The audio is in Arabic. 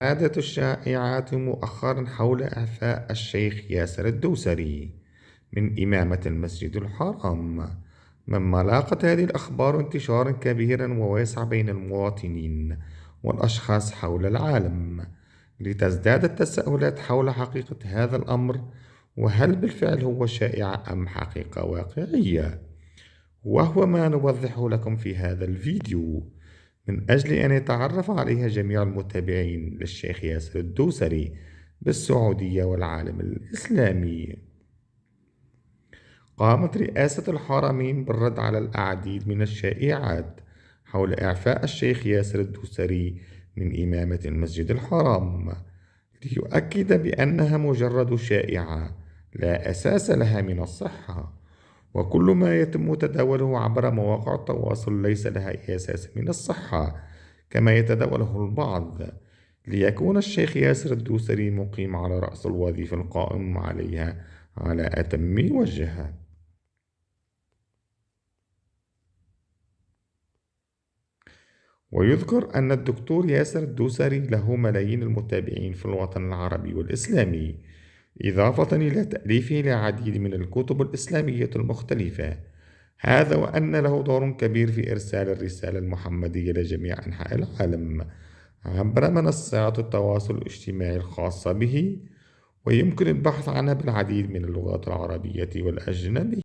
زادت الشائعات مؤخرا حول إعفاء الشيخ ياسر الدوسري من إمامة المسجد الحرام، مما لاقت هذه الأخبار انتشارا كبيرا وواسع بين المواطنين والأشخاص حول العالم، لتزداد التساؤلات حول حقيقة هذا الأمر، وهل بالفعل هو شائعة أم حقيقة واقعية؟ وهو ما نوضحه لكم في هذا الفيديو من أجل أن يتعرف عليها جميع المتابعين للشيخ ياسر الدوسري بالسعودية والعالم الإسلامي. قامت رئاسة الحرمين بالرد على العديد من الشائعات حول إعفاء الشيخ ياسر الدوسري من إمامة المسجد الحرام، ليؤكد بأنها مجرد شائعة لا أساس لها من الصحة، وكل ما يتم تداوله عبر مواقع التواصل ليس لها أساس من الصحة كما يتداوله البعض، ليكون الشيخ ياسر الدوسري مقيم على رأس الوظيفة القائم عليها على أتم وجه. ويذكر أن الدكتور ياسر الدوسري له ملايين المتابعين في الوطن العربي والإسلامي، إضافة إلى تأليفه العديد من الكتب الإسلامية المختلفة، هذا وأن له دور كبير في إرسال الرسالة المحمدية لجميع أنحاء العالم عبر منصات التواصل الاجتماعي الخاصة به، ويمكن البحث عنها بالعديد من اللغات العربية والأجنبية.